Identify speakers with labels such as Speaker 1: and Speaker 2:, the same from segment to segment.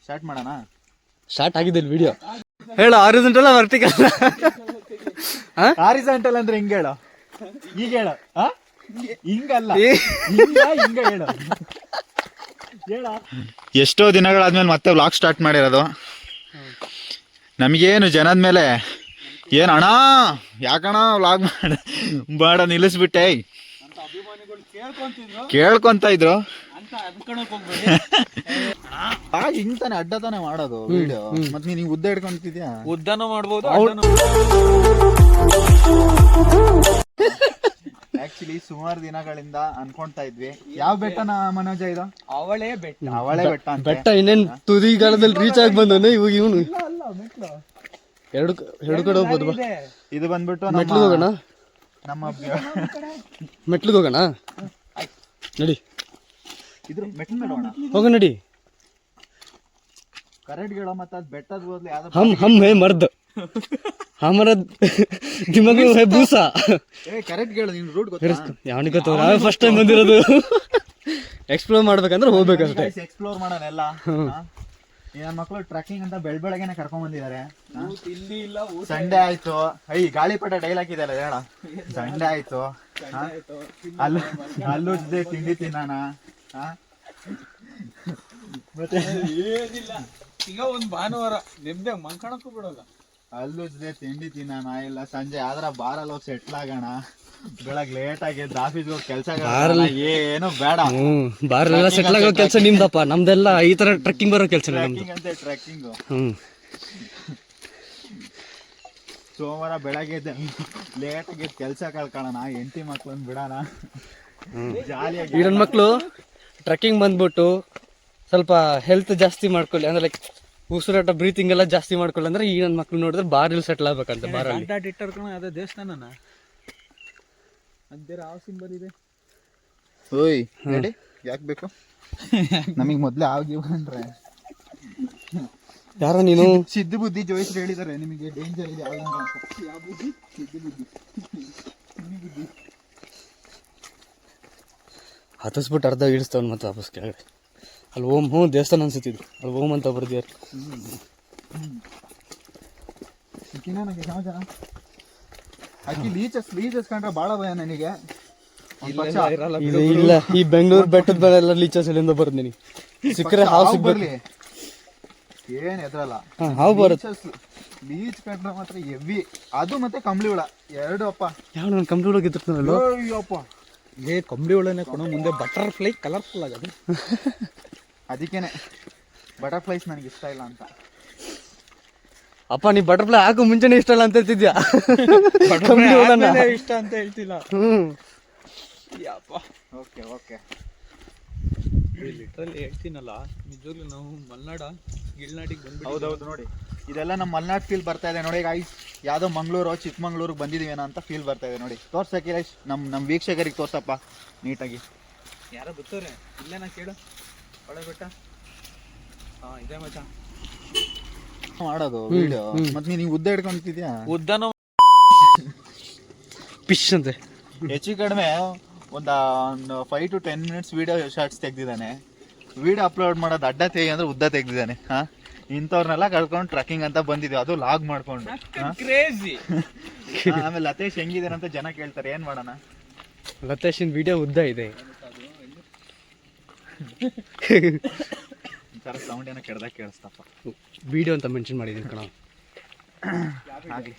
Speaker 1: Start ಮಾಡೋಣ.
Speaker 2: Start ಆಗಿದ್ದಿಲ್ಲ video. ಹೇಳು ಹಾರಿಜಾಂಟಲ್ ವರ್ಟಿಕಲ್.
Speaker 1: ಹಾರಿಜಾಂಟಲ್ ಅಂದ್ರೆ ಹಿಂಗ ಹೇಳು, ಈಗ ಹೇಳು. ಹಿಂಗಲ್ಲ, ಹಿಂಗ ಹೇಳು. ಎಷ್ಟೋ ದಿನಗಳಾದ್ಮೇಲೆ ಮತ್ತೆ ವ್ಲಾಗ್ ಸ್ಟಾರ್ಟ್ ಮಾಡಿರೋದು. ನಮಗೇನು ಜನದ ಮೇಲೆ ಏನು ಅಣ್ಣ ಯಾಕಣ್ಣ ವ್ಲಾಗ್ ಮಾಡ ನಿಲ್ಲಿಸ್ಬಿಟ್ಟೆ ಕೇಳ್ಕೊಂತ ಇದ್ರು. ಹಿಂಗ್ ತಾನೆ ಅಡ್ಡ ತಾನೆ ಮಾಡೋದು ವಿಡಿಯೋ. ಮತ್ ನೀನ್ ಉದ್ದ ಹಿಡ್ಕೊಂತಿದ್ಯಾ?
Speaker 2: ಉದ್ದನೂ ಮಾಡ್ಬೋದು.
Speaker 1: ಆಕ್ಚುಲಿ ಸುಮಾರು ದಿನಗಳಿಂದ ಅನ್ಕೊಂತಾ ಇದ್ವಿ ಯಾವ ಬೆಟ್ಟನ ಮನೋಜ ಇದು? ಅವಳೇ ಬೆಟ್ಟ ಅಂತ.
Speaker 2: ಬೆಟ್ಟ ಇನ್ನೇನ್ ತುದಿಗಾಲದಲ್ಲಿ ರೀಚ್ ಆಗಿ ಬಂದನೆ ಇವಾಗ. ಇವನು ಎರಡು ಕಡೆ ಹೋಗ್ಬೋದು.
Speaker 1: ಇದು ಬಂದ್ಬಿಟ್ಟು
Speaker 2: ಮೆಟ್ಲಿಗೆ ಹೋಗೋಣ.
Speaker 1: ನಮ್ಮ
Speaker 2: ಮೆಟ್ಲಿಗೆ ಹೋಗೋಣ ನಡಿ.
Speaker 1: ಇದ್ರ ಮೆಟ್ಲ ಮೇಲೆ
Speaker 2: ಹೋಗ ನಡಿ.
Speaker 1: ಕರೆಕ್ಟ್ ಹೇಳೋ ಮತ್ತೆ ಅದು ಬೆಟ್ಟದ ಹೋದ್ಲಿ ಯಾವ್ದು
Speaker 2: ಹಮ್ ಹೇ ಮರ್ದ್ ಹಮರ ದಿಮಾಗ್ ಮೇ ಹೈ ಬೂಸಾ.
Speaker 1: ಕರೆಕ್ಟ್ ಹೇಳು, ನೀನು ರೂಟ್ ಗೊತ್ತಾ?
Speaker 2: ಯಾವನಿಗೆ ಗೊತ್ತು, ನಾವೇ ಫಸ್ಟ್ ಟೈಮ್ ಬಂದಿರೋದು. ಎಕ್ಸ್ಪ್ಲೋರ್ ಮಾಡ್ಬೇಕಂದ್ರೆ ಹೋಗ್ಬೇಕಷ್ಟೇ.
Speaker 1: ಎಕ್ಸ್ಪ್ಲೋರ್ ಮಾಡೋಣ ಎಲ್ಲ. ನನ್ನ ಮಕ್ಕಳು ಟ್ರೆಕ್ಕಿಂಗ್ ಅಂತ ಬೆಳಗ್ಗೆನೆ ಕರ್ಕೊಂಡ್ ಬಂದಿದ್ದಾರೆ. ಸಂಡೆ ಆಯ್ತು, ಗಾಳಿಪಟ ಡೈಲಾಗ್ ಇದೆಯಲ್ಲ ಹೇಳ. ಸಂಡೆ ಆಯ್ತು, ಅಲ್ಲೂ ತಿಂಡಿ ತಿನ್ನೋಣ. ಮತ್ತೆ
Speaker 3: ಈಗ ಒಂದ್ ಭಾನುವಾರ ನಿಮ್ದೆ ಮಂಕಣಕ್ಕೂ ಬಿಡಲ್ಲ.
Speaker 1: ಅಲ್ಲೂ ತಿಂಡಿ ತಿನ್ನೋಣ, ಇಲ್ಲ ಸಂಜೆ ಆದ್ರ ಬಾರಲ್ಲಿ ಹೋಗಿ ಸೆಟ್ಲ್ ಆಗೋಣ. ಬೆಳಗ್ಗೆ ಲೇಟ್ ಆಗಿ ಆಫೀಸ್ಗೆ ಹೋಗಿ ಕೆಲಸ ಏನು ಬೇಡ.
Speaker 2: ಬಾರೆಲ್ಲ ಸೆಟ್ಲ್ ಆಗೋ ಕೆಲಸ ನಿಮ್ದಪ್ಪ, ನಮ್ದೆಲ್ಲ ಈ ತರ ಟ್ರೆಕ್ಕಿಂಗ್ ಬರೋ ಕೆಲಸ.
Speaker 1: ಟ್ರೆಕ್ಕಿಂಗ್ ಸೋಮವಾರ ಬೆಳಗ್ಗೆ ಲೇಟ್ ಆಗಿ ಕೆಲಸ ಕಳ್ಕೊಳ್ಳೋಣ, ಹೆಂಡತಿ ಮಕ್ಳನ್ನ ಬಿಡೋಣ ಜಾಲಿಯಾಗಿ.
Speaker 2: ಈ ನನ್ನ ಮಕ್ಳು ಟ್ರೆಕ್ಕಿಂಗ್ ಬಂದ್ಬಿಟ್ಟು ಸ್ವಲ್ಪ ಹೆಲ್ತ್ ಜಾಸ್ತಿ ಮಾಡ್ಕೊಳ್ಳಿ ಅಂದ್ರೆ ಲೈಕ್ ಉಸಿರಾಟ ಬ್ರೀತಿಂಗ್ ಎಲ್ಲ ಜಾಸ್ತಿ ಮಾಡ್ಕೊಳ್ಳಿ ಅಂದ್ರೆ ಈ ನನ್ನ ಮಕ್ಳು ನೋಡಿದ್ರೆ ಬಾರಲ್ಲಿ ಸೆಟ್ಲ್ ಆಗ್ಬೇಕಂತ. ಬಾರಲ್ಲಿ
Speaker 3: ಅದೇ ದೇವಸ್ಥಾನನ ಅದೇ ರಾವ್ ಸಿಂಬಲ್ ಇದೆ.
Speaker 1: ಓಯ್ ರೆಡಿ ಯಾಕೆ ಬೇಕು ನಮಗೆ ಮೊದ್ಲೇ ಆಗಿವಂದ್ರೆ
Speaker 2: ಯಾರ ನೀನು?
Speaker 1: ಸಿದ್ದು ಬುದ್ಧಿ ಜೋಯಿಸ್ರು ಹೇಳಿದ್ದಾರೆ ನಿಮಗೆ ಡೇಂಜರ್ ಇದೆ ಅಂತ. ಯಾವ ಬುದ್ಧಿ? ಸಿದ್ದು ಬುದ್ಧಿ ಬುದ್ಧಿ
Speaker 2: ಹತ್ತಿಸ್ಬಿಟ್ಟು ಅರ್ಧ ಇಳಿಸ್ತವ್ ಮತ್ತೆ ವಾಪಸ್ ಕೆಳಗಡೆ. ಅಲ್ಲಿ ಓಂ ದೇವಸ್ಥಾನ ಅನ್ಸುತ್ತಿದ್ರು, ಅಲ್ಲಿ ಓಂ ಅಂತ ಬರ್ದಿಯಾರ.
Speaker 1: ಸಮಾಚಾರ ಅಕ್ಕಿ ಲೀಚಸ್ ಕಂಡ್ರೆ ಬಾಳ ಭಯ ನನಗೆ.
Speaker 2: ಇಲ್ಲ, ಈ ಬೆಂಗಳೂರು ಬೆಟ್ಟದ ಮೇಲೆ ಎಲ್ಲ ಲೀಚಸ್ ಎಲ್ಲಿಂದ ಬರ್ತೀನಿ. ಸಿಕ್ಕರೆ ಹಾವು ಸಿಗ್ಬರ್ಲಿ,
Speaker 1: ಏನ್ ಎದ್ರಲ್ಲ.
Speaker 2: ಹಾವು ಬರುತ್ತೆ.
Speaker 1: ಲೀಚ್ ಕಂಡ್ರೆ ಮಾತ್ರ ಹೆವಿ. ಅದು ಮತ್ತೆ ಕಂಬಳಿ ಹುಳ ಎರಡು ಅಪ್ಪ.
Speaker 2: ಯಾವ ನಾನು ಕಂಬಳಿ ಹುಳ ಗಿತ್ತಿರ್ತಾನಲ್ಲ.
Speaker 1: ಅಯ್ಯಪ್ಪ,
Speaker 3: ಏ ಕಂಬಳಿ ಹುಳನೇ ಕೊಡೋ ಮುಂದೆ ಬಟರ್ಫ್ಲೈ ಕಲರ್ಫುಲ್ ಆಗದು.
Speaker 1: ಅದಕ್ಕೇನೆ ಬಟರ್ಫ್ಲೈಸ್ ನನಗೆ ಇಷ್ಟ ಇಲ್ಲ ಅಂತ.
Speaker 2: ಅಪ್ಪ ನೀ ಬಟರ್ಫ್ಲೈ ಹಾಕು ಮುಂಚೆನೆ ಇಷ್ಟ ಇಲ್ಲ ಅಂತ ಹೇಳ್ತಿದ್ಯಾ.
Speaker 3: ಇಷ್ಟ ಅಂತ ಹೇಳ್ತಿಲ್ಲ.
Speaker 1: ಓಕೆ ಓಕೆ
Speaker 3: ಲಿಟ್ರಲಿ ಹೇಳ್ತೀನಲ್ಲ, ನಿಜವಾಗ್ಲೂ ನಾವು ಮಲ್ನಾಡ ಗಿಳ್ನಾಡಿಗೆ ಬಂದ್ಬಿಟ್ಟು.
Speaker 1: ಹೌದೌದು ನೋಡಿ, ಇದೆಲ್ಲ ನಮ್ಮ ಮಲ್ನಾಡ್ ಫೀಲ್ ಬರ್ತಾ ಇದೆ ನೋಡಿ ಗಾಯ್ಸ್. ಯಾವ್ದೋ ಮಂಗಳೂರು ಚಿಕ್ಕಮಂಗ್ಳೂರಿಗೆ ಬಂದಿದೀವೇನೋ ಅಂತ ಫೀಲ್ ಬರ್ತಾ ಇದೆ ನೋಡಿ. ತೋರ್ಸಕ್ಕೆ ನಮ್ಮ ವೀಕ್ಷಕರಿಗೆ ತೋರ್ಸಪ್ಪ ನೀಟಾಗಿ.
Speaker 3: ಯಾರೋ ಗೊತ್ತವ್ರೆ ಇಲ್ಲೇನಾ ಕೇಳು. ಹೊಳೆ ಬೆಟ್ಟ ಇದೆ ಮಚ್ಚ
Speaker 1: ಮಾಡೋದು ವಿಡಿಯೋ. ಮತ್ತೆ ನೀವು ಉದ್ದ ಹಿಡ್ಕೊಂತಿದ್ಯಾ?
Speaker 3: ಉದ್ದನೂ
Speaker 2: ಫಿಶ್ ಅಂತೆ.
Speaker 1: ಹೆಚ್ಚು ಕಡಿಮೆ ಒಂದು 5 to 10 minutes ವಿಡಿಯೋ ಶಾರ್ಟ್ಸ್ ತೆಗ್ದಿದ್ದಾನೆ. ವಿಡಿಯೋ ಅಪ್ಲೋಡ್ ಮಾಡೋದು ಅಡ್ಡ ತೆಗಿ ಅಂದ್ರೆ ಉದ್ದ ತೆಗ್ದಿದ್ದಾನೆ. ಇಂಥವ್ರನ್ನೆಲ್ಲ ಕಳ್ಕೊಂಡು ಟ್ರೆಕ್ಕಿಂಗ್ ಅಂತ ಬಂದಿದ್ವಿ, ಅದು ಲಾಗ್ ಮಾಡ್ಕೊಂಡು.
Speaker 3: ಕ್ರೇಜಿ.
Speaker 1: ಆಮೇಲೆ ಲತೇಶ್ ಹೆಂಗಿದಾರೆ ಅಂತ ಜನ ಕೇಳ್ತಾರೆ, ಏನ್ ಮಾಡೋಣ?
Speaker 2: ಲತೇಶಿನ ವಿಡಿಯೋ ಉದ್ದ ಇದೆ.
Speaker 1: ಸೌಂಡ್ ಏನೋ ಕೆಡ್ದಾಗ ಕೇಳಿಸ್ತಪ್ಪ.
Speaker 2: ವಿಡಿಯೋ ಅಂತ ಮೆನ್ಷನ್ ಮಾಡಿದೀನಿ ಕಣ.
Speaker 1: ಹಾಗೆ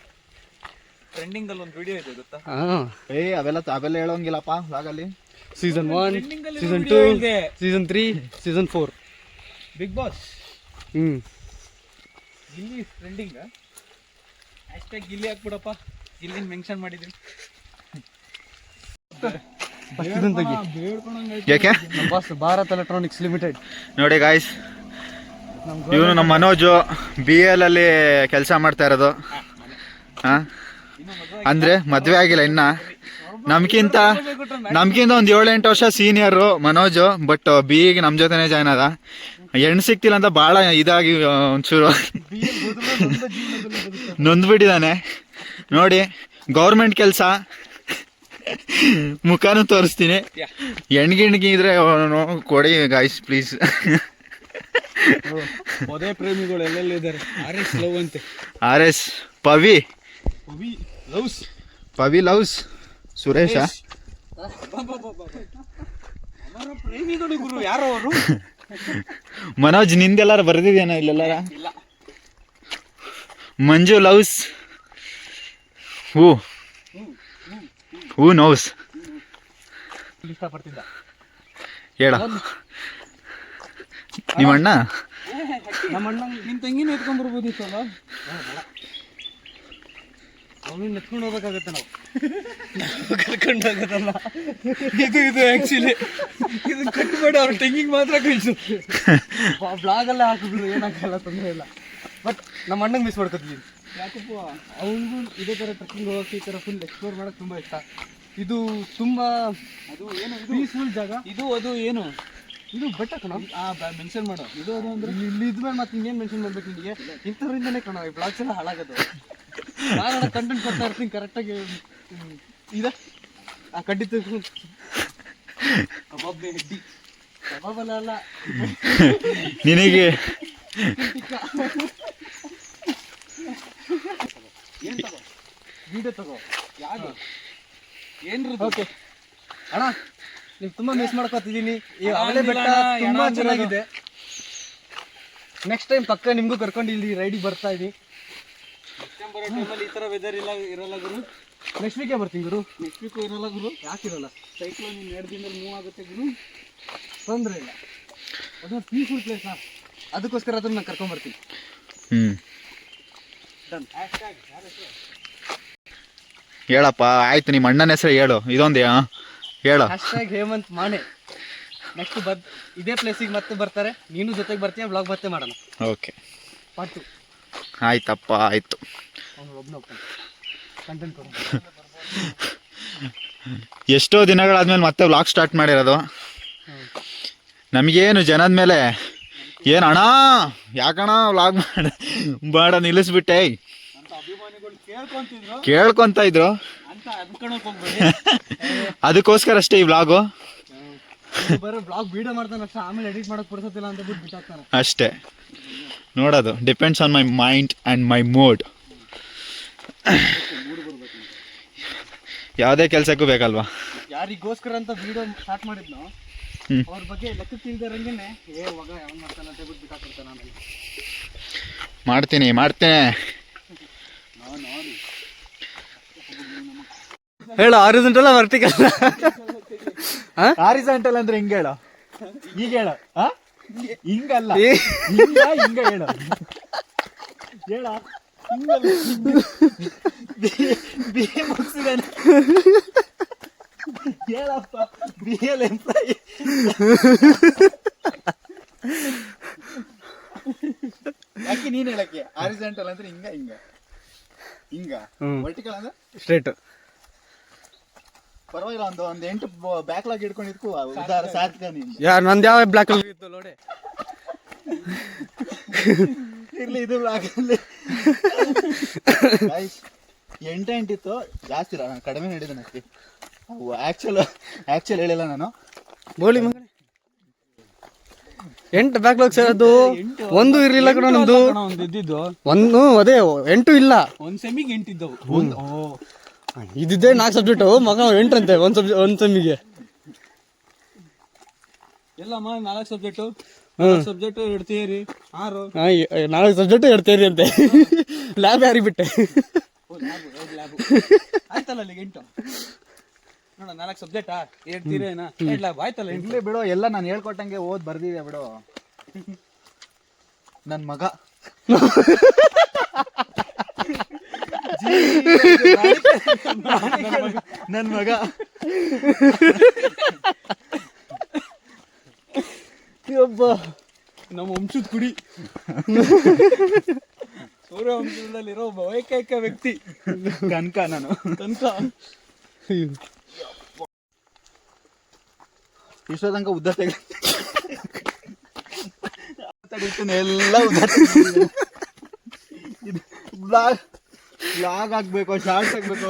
Speaker 3: ಟ್ರೆಂಡಿಂಗ್ ಅಲ್ಲಿ ಒಂದು ವಿಡಿಯೋ ಇದೆ ಗೊತ್ತಾ?
Speaker 1: ಅವೆಲ್ಲ ಹೇಳೋಂಗಿಲ್ಲಪ್ಪ ವ್ಲಾಗಲ್ಲಿ.
Speaker 2: Season 1, season 2, season 3, season 4
Speaker 3: Bigg Boss. Gilli trending. Hashtag Gilli ಹಾಕ್ಬಿಡಪ್ಪ, ಗಿಲ್ಲಿನ ಮೆನ್ಷನ್ ಮಾಡಿದ್ವಿ.
Speaker 1: ಯಾಕೆ?
Speaker 2: ಭಾರತ್ ಎಲೆಕ್ಟ್ರಾನಿಕ್ಸ್ ಲಿಮಿಟೆಡ್
Speaker 1: ನೋಡಿ ಗಾಯ್ಸ್, ಇವನು ನಮ್ಮ ಮನೋಜು BL ಅಲ್ಲಿ ಕೆಲಸ ಮಾಡ್ತಾ ಇರೋದು. ಅಂದ್ರೆ ಮದ್ವೆ ಆಗಿಲ್ಲ ಇನ್ನ. ನಮ್ಗಿಂತ ಒಂದು 7-8 ವರ್ಷ ಸೀನಿಯರು ಮನೋಜು. ಬಟ್ BE ನಮ್ ಜೊತೆನೆ ಜಾಯ್ನ್ ಆದ. ಹೆಣ್ಣು ಸಿಕ್ತಿಲ್ಲ ಅಂತ ಭಾಳ ಇದಾಗಿ ಒಂಚೂರು ನೊಂದ್ಬಿಟ್ಟಿದ್ದಾನೆ ನೋಡಿ. ಗೌರ್ಮೆಂಟ್ ಕೆಲಸ ಮುಖನೂ ತೋರಿಸ್ತೀನಿ. ಹೆಣ್ಗಿಣ್ಗಿ ಇದ್ರೆ ಕೊಡಿ ಗಾಯ್ಸ್ ಪ್ಲೀಸ್.
Speaker 3: ಪೊದೆ ಪ್ರೇಮಿಗಳು ಎಲ್ಲೆಲ್ಲಿದ್ದಾರೆ. RS ಲವ್ ಅಂತೆ.
Speaker 1: RS Pavi
Speaker 3: loves
Speaker 1: Pavi loves Suresh.
Speaker 3: ಅವರ ಪ್ರೇಮಿಗಳು ಗುರು. ಯಾರೋ ಅವರು.
Speaker 1: ಮನೋಜ್ ನಿಂದೆಲ್ಲಾರ ಬರ್ದಿದೇನೋ ಇಲ್ಲೆಲ್ಲಾರ?
Speaker 3: ಇಲ್ಲ.
Speaker 1: ಮಂಜು ಲವ್ಸ್ ಹೂ ನೋವ್ಸ್.
Speaker 3: ಇಷ್ಟಪಡ್ತಿದ್ದ
Speaker 1: ಹೇಳ ನಿಮ್ಮಣ್ಣ.
Speaker 3: ನಮ್ಮ ಅಣ್ಣ ನಿನ್ ತಂಗಿನ ಎತ್ಕೊಂಡ್ ಬರ್ಬೋದಿತ್ತಲ್ಲ. ಅವನಿಗೆ ಎತ್ಕೊಂಡು ಹೋಗ್ಬೇಕಾಗತ್ತೆ ನಾವು. ಕರ್ಕೊಂಡು ಹೋಗೋದಲ್ಲ ಇದು ಆಕ್ಚುಲಿ. ಇದು ಕಟ್ ಮಾಡಿ ಅವ್ರ ತಂಗಿಗೆ ಮಾತ್ರ ಕಳಿಸು. ಬ್ಲಾಗ್ ಎಲ್ಲ ಹಾಕಿದ್ರು ಏನಾಗಲ್ಲ, ತೊಂದರೆ ಇಲ್ಲ. ಬಟ್ ನಮ್ಮ ಅಣ್ಣಂಗೆ ಮಿಸ್ ಮಾಡ್ಕೊತೀವಿ. ಯಾಕಪ್ಪ ಅವನಿಗೂ ಇದೇ ಥರ ಟ್ರೆಕ್ಕಿಂಗ್ ಹೋಗೋಕ್ಕೆ, ಈ ಥರ ಫುಲ್ ಎಕ್ಸ್ಪ್ಲೋರ್ ಮಾಡೋಕೆ ತುಂಬ ಇಷ್ಟ. ಇದು ತುಂಬ ಅದು ಏನು ಪೀಸ್ಫುಲ್ ಜಾಗ. ಇದು ಅದು ಏನು ಇದು ಬೆಟ್ಟ ಕಣ. ಮೆನ್ಷನ್ ಮಾಡೋ ಇದು ಅದು ಅಂದ್ರೆ ಇಲ್ಲಿ ಇದ್ಮೇಲೆ ಮತ್ತೆ ಇನ್ನೇನು ಮೆನ್ಷನ್ ಮಾಡ್ಬೇಕು ನಿನಗೆ? ಇಂಥವ್ರಿಂದನೇ ಕಣ ಈ ಬ್ಲಾಗ್ಸ್ ಎಲ್ಲ ಹಾಳಾಗೋದು. ನಾನು ಕಂಟೆಂಟ್ ಕೊಡ್ತಾ ಇರ್ತೀನಿ ಕರೆಕ್ಟಾಗಿ. ಇದೆ ಆ ಕಡ್ಡಿ ತೆಗೆದು ಕಬಾಬ್ ಹೆಡ್ಡಿ ಕಬಾಬಲ್ಲ ಅಲ್ಲ
Speaker 1: ನಿನಗೆ
Speaker 3: ವಿಡಿಯೋ ತಗೋ. ಯಾರು ಏನ್ರಿ? ಓಕೆ ಅಣ್ಣ, ನೀವು ತುಂಬ ಮಿಸ್ ಮಾಡ್ಕೊತಿದ್ದೀನಿ. ಈ ಹಳೆ ಬೆಟ್ಟ ತುಂಬ ಚೆನ್ನಾಗಿದೆ. ನೆಕ್ಸ್ಟ್ ಟೈಮ್ ಪಕ್ಕ ನಿಮಗೂ ಕರ್ಕೊಂಡು ಇಲ್ಲಿ ರೈಡಿಗೆ ಬರ್ತಾ ಇದ್ದೀನಿ. ಬರೋ ಟೈಮಲ್ಲಿ ಈ ಥರ ವೆದರ್ ಇರಲ್ಲ ಗುರು. ನೆಕ್ಸ್ಟ್ ವೀಕೇ ಬರ್ತೀನಿ ಗುರು. ನೆಕ್ಸ್ಟ್ ವೀಕು ಇರಲ್ಲ ಗುರು. ಯಾಕಿರಲ್ಲ? ಸೈಕ್ಲೋನ್ ಇನ್ನು 2 ದಿನದಲ್ಲಿ ಮೂವ್ ಆಗುತ್ತೆ ಗುರು. ತೊಂದರೆ ಇಲ್ಲ. ಅದೊಂದು ಪೀಸ್ಫುಲ್ ಪ್ಲೇಸ್. ಅದಕ್ಕೋಸ್ಕರ ಅದನ್ನ ನಾನು ಕರ್ಕೊಂಡ್ಬರ್ತೀನಿ. ಡನ್.
Speaker 1: ಹೇಳಪ್ಪ. ಆಯ್ತು, ನಿಮ್ಮ ಅಣ್ಣನ ಹೆಸರು ಹೇಳು. ಇದೊಂದು ಹೇಳು.
Speaker 3: #ಹೇಮಂತ್ ಮಾಣೆ. ನೆಕ್ಸ್ಟ್ ಇದೇ ಪ್ಲೇಸಿಗೆ ಮತ್ತೆ ಬರ್ತಾರೆ. ನೀನು ಜೊತೆಗೆ ಬರ್ತೀಯ, ಬ್ಲಾಗ್ ಮತ್ತೆ ಮಾಡೋಣ.
Speaker 1: Okay
Speaker 3: part 2.
Speaker 1: ಆಯ್ತಪ್ಪ, ಆಯ್ತು.
Speaker 3: ಅವನು ಒಬ್ಬನ ಕಂಟೆಂಟ್ ಕೊಡು.
Speaker 1: ಎಷ್ಟೋ ದಿನಗಳಾದ್ಮೇಲೆ ಮತ್ತೆ ವ್ಲಾಗ್ ಸ್ಟಾರ್ಟ್ ಮಾಡಿರೋದು. ನಮಗೇನು ಜನದ ಮೇಲೆ ಏನು ಅಣ್ಣ ಯಾಕಣ್ಣ ವ್ಲಾಗ್ ಮಾಡ ನಿಲ್ಲಿಸ್ಬಿಟ್ಟೆ
Speaker 3: ಅಂತ ಅಭಿಮಾನಿಗಳು
Speaker 1: ಕೇಳ್ಕೊಂತ ಇದ್ರು. ಅದಕ್ಕೋಸ್ಕರ ಅಷ್ಟೇ ಈ ವ್ಲಾಗು.
Speaker 3: ಬರೋ ಬ್ಲಾಗ್ ವಿಡಿಯೋ ಮಾಡ್ತಾನೆ ಅಷ್ಟೇ, ಆಮೇಲೆ ಎಡಿಟ್ ಮಾಡಕ್ ಕೊಡ್ಸೋದಿಲ್ಲ ಅಂತ ಬಿಟ್ಟು ಬಿಟ್ಟಾಕ್ತಾನೆ
Speaker 1: ಅಷ್ಟೇ. ನೋಡೋದು depends on my mind and my mood. ಯಾವುದೇ ಕೆಲಸಕ್ಕೂ ಬೇಕಲ್ವಾ?
Speaker 3: ಯಾರಿಗೋಸ್ಕರ ಅಂತ ವಿಡಿಯೋ ಸ್ಟಾರ್ಟ್ ಮಾಡಿದ್ನೋ ಅವ್ರ ಬಗ್ಗೆ ಲೆಕ್ಕಕ್ಕೆ ಇಲ್ದಾರಂಗೆನೆ ಇವಾಗ ಯಾವನ್ ಮಾಡ್ತಾನೆ ಅಂತ ಬಿಟ್ಟು ಬಿಟ್ಟಾಕ್ಬಿಡ್ತಾನೆ. ಆಮೇಲೆ
Speaker 1: ಮಾಡ್ತೀನಿ
Speaker 3: ನೋಡಿ
Speaker 2: ಹೇಳು. Horizontal vertical?
Speaker 1: ಹಾರಿಜಾಂಟಲ್ ಅಂದ್ರೆ ಹಿಂಗ ಹೇಳು. ಈಗ ಹೇಳು. ಹಿಂಗಲ್ಲ, ಹಿಂಗ ಹೇಳು. ಹೇಳ ಮುಗಿಸಿದಾನೆ. ಹೇಳಪ್ಪ. BL employee. ಯಾಕೆ ನೀನ್ ಹೇಳಕ್ಕೆ? ಹಾರಿಜಾಂಟಲ್ ಅಂದ್ರೆ ಹಿಂಗ ವರ್ಟಿಕಲ್ ಅಂದ್ರೆ
Speaker 2: ಸ್ಟ್ರೇಟ್.
Speaker 1: ಪರವಾಗಿಲ್ಲ, ಒಂದು 8 ಬ್ಯಾಕ್ಲಾಗ್ ಹಿಡ್ಕೊಂಡು ಇದ್ಕು ಉದಾರ ಸಾಧ್ಯ. ನೀನು
Speaker 2: ಯಾರು ನಂದು ಯಾವ ಬ್ಲಾಕ್ ಇತ್ತು ನೋಡಿ.
Speaker 1: ಇರ್ಲಿ, ಇದು ಬ್ಲಾಕ್ ಅಲ್ಲಿ 8 ಇತ್ತು. ಜಾಸ್ತಿ ಕಡಿಮೆ ಹಿಡಿದ ಅಷ್ಟೇ. ಆಕ್ಚುಲ್ ಹೇಳಿಲ್ಲ ನಾನು.
Speaker 2: ಬೋಳಿ ಮಗನೇ 8 ಬ್ಯಾಕ್ಲಾಗ್ಸ್ ಅದು ಒಂದು ಇರ್ಲಿಲ್ಲ ಕಣ ನಮ್ದು.
Speaker 3: ಒಂದು ಇದ್ದಿದ್ದು
Speaker 2: ಒಂದು ಅದೇ 8 ಇಲ್ಲ.
Speaker 3: ಒಂದು ಸೆಮಿಗೆ 8 ಇದ್ದವು.
Speaker 2: ಇದ್ದಿದ್ದೆ 4 ಸಬ್ಜೆಕ್ಟ್. ಮಗ 8 ಅಂತೆ ಒಂದು ಸೆಮಿಗೆ.
Speaker 3: ಎಲ್ಲಮ್ಮ 4 ಸಬ್ಜೆಕ್ಟು. 2 ಥಿಯರಿ 6.
Speaker 2: 4 ಸಬ್ಜೆಕ್ಟ್ 2 ಥಿಯರಿ ಅಂತೆ. ಲ್ಯಾಬ್ ಯಾರಿಗೆ ಬಿಟ್ಟೆ?
Speaker 3: ಆಯ್ತಲ್ಲ ಅಲ್ಲಿಗೆ 8 ನೋಡ. 4 ಸಬ್ಜೆಕ್ಟಾ 2 ಥಿಯರಿನಾ 2 ಲ್ಯಾಬ್ ಆಯ್ತಲ್ಲ.
Speaker 1: ಇರ್ಲಿ ಬಿಡು, ಎಲ್ಲ ನಾನು ಹೇಳ್ಕೊಟ್ಟಂಗೆ ಓದ್ ಬರ್ದಿದೆ ಬಿಡು. ನನ್ನ ಮಗ ನನ್ನ ಮಗ
Speaker 3: ಒಬ್ಬ ನಮ್ಮ ವಂಶದ ಕುಡಿ. ಸೂರ್ಯ ವಂಶದಲ್ಲಿರೋ ಒಬ್ಬ ಏಕೈಕ ವ್ಯಕ್ತಿ
Speaker 1: ಕನಕ. ನಾನು
Speaker 3: ಕನಕ.
Speaker 1: ಇಷ್ಟೋ ತನಕ ಉದ್ದ ಎಲ್ಲ ಬ್ಲಾಗ್ ಆಗ್ಬೇಕು, ಶಾರ್ಟ್ಸ್ ಆಗ್ಬೇಕು.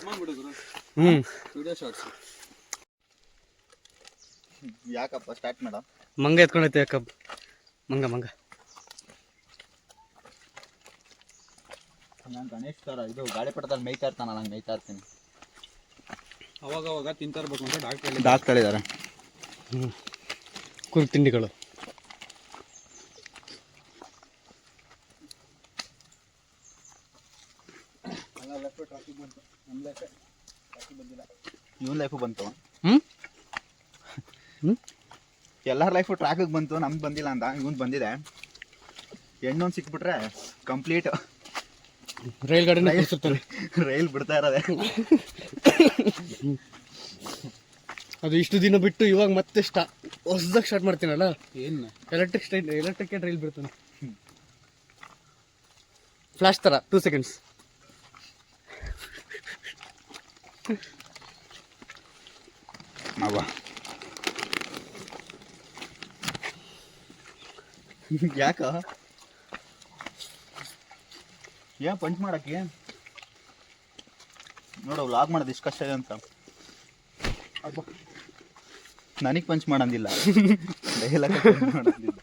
Speaker 3: ಮಾಡ್ಬಿಡು ಗುರು. Video shorts.
Speaker 1: ಯಾಕಪ್ಪ ಸ್ಟಾರ್ಟ್ ಮಾಡ.
Speaker 2: ಮಂಗ ಎತ್ಕೊಂಡೈತೆ ಯಾಕಪ್ಪ, ಮಂಗ
Speaker 1: ನಾನು ಗಣೇಶ್ ಥರ ಇದು ಗಾಳಿಪಟದಲ್ಲಿ ಮೇಯ್ತಾ ಇರ್ತಾನಲ್ಲ, ಹಂಗೆ ಮೇಯ್ತಾ ಇರ್ತೀನಿ.
Speaker 3: ಅವಾಗ ತಿಂತಾ ಇರ್ಬೇಕು ಅಂತ
Speaker 1: ಡಾಕ್ಟರ್ ಹೇಳಿದ್ದಾರೆ.
Speaker 2: ಕುರು ತಿಂಡಿಗಳು.
Speaker 1: ಇವನ್ ಲೈಫು ಬಂತು,
Speaker 2: ಹ್ಞೂ
Speaker 1: ಎಲ್ಲರ ಲೈಫು ಟ್ರ್ಯಾಕಿಗೆ ಬಂತು, ನಮ್ಗೆ ಬಂದಿಲ್ಲ ಅಂತ. ಇವನ್ ಬಂದಿದೆ. ಹೆಣ್ಣೊಂದು ಸಿಕ್ಬಿಟ್ರೆ ಕಂಪ್ಲೀಟ್
Speaker 2: ರೈಲ್ ಗಾಡಿನ ಕೂರಿಸಿರ್ತಾರೆ.
Speaker 1: ರೈಲ್ ಬಿಡ್ತಾ ಇರೋದೆ.
Speaker 2: ಅದು ಇಷ್ಟು ದಿನ ಬಿಟ್ಟು ಇವಾಗ ಮತ್ತೆ ಹೊಸದಾಗಿ ಸ್ಟಾರ್ಟ್ ಮಾಡ್ತೀನಲ್ಲ,
Speaker 3: ಏನು
Speaker 2: ಎಲೆಕ್ಟ್ರಿಕ್ ರೈಲ್ ಬಿಡ್ತಾನೆ. ಫ್ಲಾಶ್ ಥರ 2 seconds.
Speaker 1: ಯಾಕ ಏನ್ ಪಂಚ್ ಮಾಡಕ್ಕೆ ನೋಡು, ವ್ಲಾಗ್ ಮಾಡೋದು ಇಷ್ಟು ಕಷ್ಟ ಇದೆ ಅಂತ. ನನಗೆ ಪಂಚ್ ಮಾಡಂದಿಲ್ಲ, ಡೈಲಾಗ್ ಮಾಡಂದಿಲ್ಲ.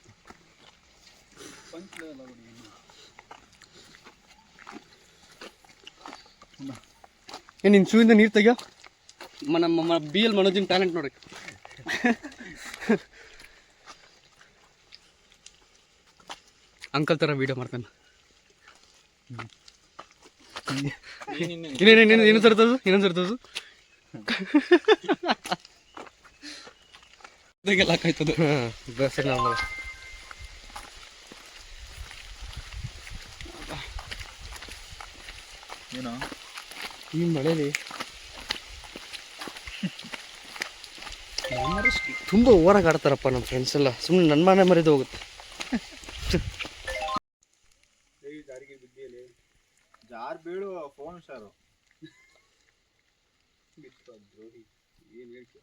Speaker 2: ನಿನ್ನ ಶೂಯಿಂದ ನೀರು ತೆಗಿಯೋ. ನಮ್ಮ ಬಿ ಎಲ್ ಮನೋಜಿನ ಟ್ಯಾಲೆಂಟ್ ನೋಡಿ. ಅಂಕಲ್ ಥರ ವೀಡಿಯೋ ಮಾಡ್ತಾನೆ. ಇನ್ನೊಂದು ತರ್ತದು ಹಾಕಾಯ್ತದು. Bus normal.
Speaker 1: ಏನೋ
Speaker 2: ಈ ಮಳೇಲಿ ತುಂಬ ಓವರಾಗಿ ಆಡ್ತಾರಪ್ಪ ನಮ್ಮ ಫ್ರೆಂಡ್ಸ್ ಎಲ್ಲ. ಸುಮ್ಮನೆ ನನ್ನ ಮನೆ ಮರಿದು ಹೋಗುತ್ತೆ.
Speaker 1: ಜಾರ್ ಬೀಳು, ಫೋನ್ ಹುಷಾರು.
Speaker 3: ಏನು ಹೇಳ್ತೀಯ?